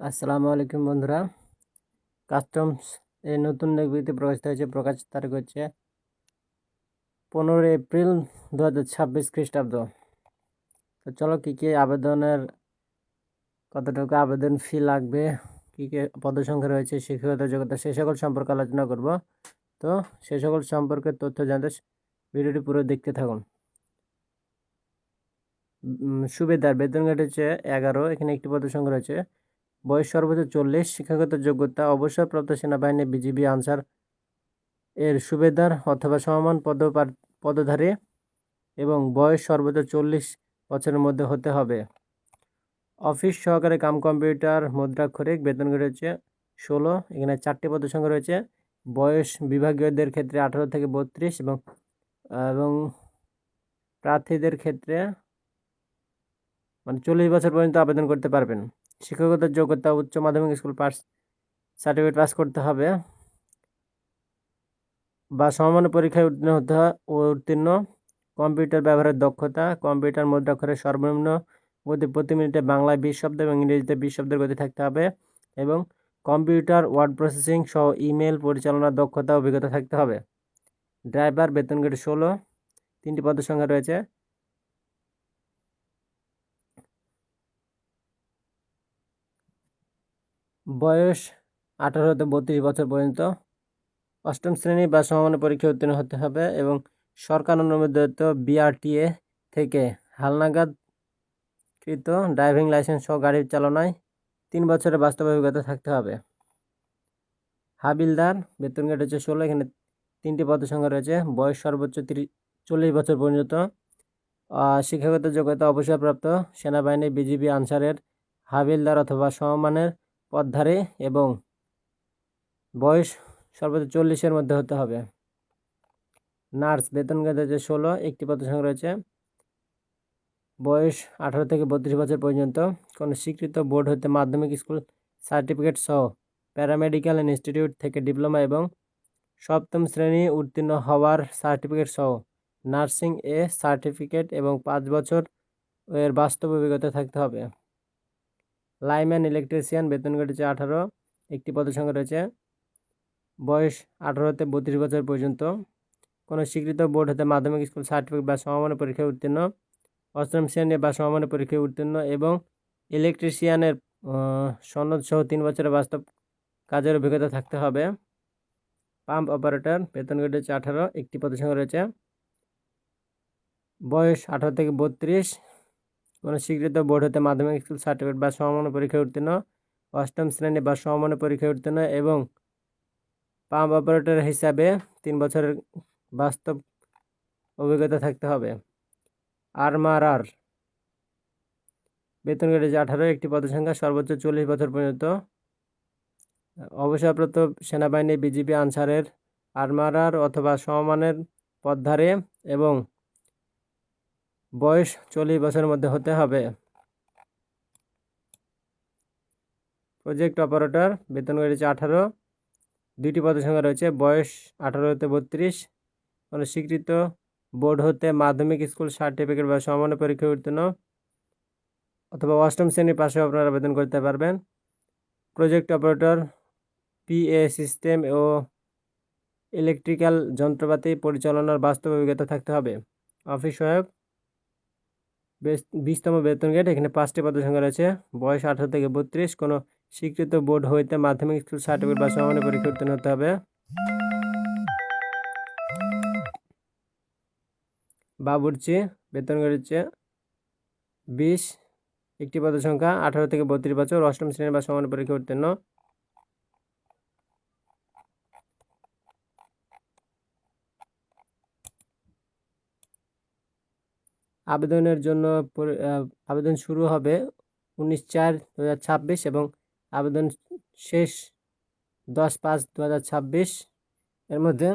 আসসালামু আলাইকুম বন্ধুরা। কাস্টমস এই নতুন বিজ্ঞপ্তি প্রকাশিত হয়েছে। প্রকাশ তারিখ হচ্ছে 15 এপ্রিল 2026 খ্রিস্টাব্দ। তো চলো কি আবেদনের কতটুকু আবেদন ফি লাগবে, কি পদসংখ্যা রয়েছে, শিক্ষাগত যোগ্যতা, সে সকল সম্পর্কে আলোচনা করব। তো সে সকল সম্পর্কে তথ্য জানতে ভিডিওটি পুরো দেখতে থাকুন। সুবেদার বেতন গ্রেড হচ্ছে 11। এখানে একটি পদসংখ্যা রয়েছে। বয়স সর্বোচ্চ 40। শিক্ষাগত যোগ্যতা অবসরপ্রাপ্ত সেনাবাহিনী, বিজিবি, আনসার এর সুবেদার অথবা সমমান পদধারী এবং বয়স সর্বোচ্চ 40 বছরের মধ্যে হতে হবে। অফিস সহকারী কাম কম্পিউটার মুদ্রাক্ষরিক বেতন গ্রেড হচ্ছে 16। এখানে 4টি পদসংখ্যা রয়েছে। বয়স বিভাগীয়দের ক্ষেত্রে 18 থেকে 32 এবং এবং প্রার্থীদের ক্ষেত্রে 40 বছর পর্যন্ত আবেদন করতে পারবেন। শিক্ষাগত যোগ্যতা উচ্চ মাধ্যমিক স্কুল পাস সার্টিফিকেট পাস করতে হবে বা সমমানের পরীক্ষায় উত্তীর্ণ। কম্পিউটার ব্যবহারের দক্ষতা, কম্পিউটার মুদ্রাক্ষরের সর্বনিম্ন গতি প্রতি মিনিটে বাংলায় 20 শব্দ এবং ইংরেজিতে 20 শব্দের গতি থাকতে হবে এবং কম্পিউটার ওয়ার্ড প্রসেসিং সহ ইমেল পরিচালনার দক্ষতা অভিজ্ঞতা থাকতে হবে। ড্রাইভার বেতন গ্রেড 16। 3টি পদের সংখ্যা রয়েছে। বয়স 18 হতে 32 বছর পর্যন্ত। 8ম শ্রেণী বা সমমানের পরীক্ষায় উত্তীর্ণ হতে হবে এবং সরকার অনুমোদিত বিআরটিএ থেকে হালনাগাদকৃত ড্রাইভিং লাইসেন্স সহ গাড়ি চালনায় 3 বছরের বাস্তব অভিজ্ঞতা থাকতে হবে। হাবিলদার বেতন গ্রেড হচ্ছে 16। এখানে 3টি পদের সংখ্যা রয়েছে। বয়স সর্বোচ্চ 40 বছর পর্যন্ত। শিক্ষাগত যোগ্যতা অবসরপ্রাপ্ত সেনাবাহিনী, বিজিবি, আনসারের হাবিলদার অথবা সমমানের পদধারী এবং বয়স সর্বোচ্চ 40-এর মধ্যে হতে হবে। নার্স বেতন গ্রেড হচ্ছে 16। একটি পদের সংখ্যা রয়েছে। বয়স 18 থেকে 32 বছর পর্যন্ত। কোনো স্বীকৃত বোর্ড হতে মাধ্যমিক স্কুল সার্টিফিকেট সহ প্যারামেডিক্যাল ইনস্টিটিউট থেকে ডিপ্লোমা এবং 7ম শ্রেণী উত্তীর্ণ হওয়ার সার্টিফিকেট সহ নার্সিং সার্টিফিকেট এবং 5 বছর এর বাস্তব অভিজ্ঞতা থাকতে হবে। লাইম্যান ইলেকট্রিশিয়ান বেতন গ্রেড হচ্ছে 18। একটি পদের সংখ্যা রয়েছে। বয়স 18 হতে 32 বছর পর্যন্ত। কোনো স্বীকৃত বোর্ড হতে মাধ্যমিক স্কুল সার্টিফিকেট বা সমমানের পরীক্ষায় উত্তীর্ণ, 8ম শ্রেণী বা সমমানের পরীক্ষায় উত্তীর্ণ এবং ইলেকট্রিশিয়ানের সনদ সহ 3 বছরের বাস্তব কাজের অভিজ্ঞতা থাকতে হবে। পাম্প অপারেটর বেতন গ্রেড হচ্ছে 18। একটি পদের সংখ্যা রয়েছে। বয়স 18 থেকে 32। কোনো স্বীকৃত বোর্ড হতে মাধ্যমিক স্কুল সার্টিফিকেট বা সমমানের পরীক্ষায় উত্তীর্ণ, 8ম শ্রেণী বা সমমানের পরীক্ষায় উত্তীর্ণ এবং পাম্প অপারেটর হিসাবে 3 বছরের বাস্তব অভিজ্ঞতা থাকতে হবে। আর্মারার বেতন গ্রেড হচ্ছে 18। একটি পদের সংখ্যা। সর্বোচ্চ 40 বছর পর্যন্ত। অবসরপ্রাপ্ত সেনাবাহিনী, বিজিবি, আনসারের আর্মারার অথবা সমমানের পদধারী এবং বয়স 40 বছরের মধ্যে হতে হবে। প্রজেক্ট অপারেটর বেতন গ্রেড হচ্ছে 18। 2টি পদের সংখ্যা রয়েছে। বয়স 18 হতে 32। কোনো স্বীকৃত বোর্ড হতে মাধ্যমিক স্কুল সার্টিফিকেট বা সমমানের পরীক্ষায় উত্তীর্ণ অথবা 8ম শ্রেণী পাশে আপনারা আবেদন করতে পারবেন। প্রজেক্ট অপারেটর পিএ সিস্টেম ও ইলেকট্রিক্যাল যন্ত্রপাতি পরিচালনার বাস্তব অভিজ্ঞতা থাকতে হবে। অফিস সহায়ক 20তম বেতন গ্রেড। এখানে 5টি পদের সংখ্যা রয়েছে। বয়স 18 থেকে 32। কোনো স্বীকৃত বোর্ড হইতে মাধ্যমিক স্কুল সার্টিফিকেট বা সমমানের পরীক্ষা উত্তীর্ণ হতে হবে। বাবুর্চি বেতন গ্রেড হচ্ছে 20। একটি পদের সংখ্যা। 18 থেকে 32 বছর। 8ম শ্রেণী বা সমমানের পরীক্ষা উত্তীর্ণ। আবেদনের জন্য আবেদন শুরু হবে 19/4/2026 এবং আবেদন শেষ 10/5/2026 এর মধ্যে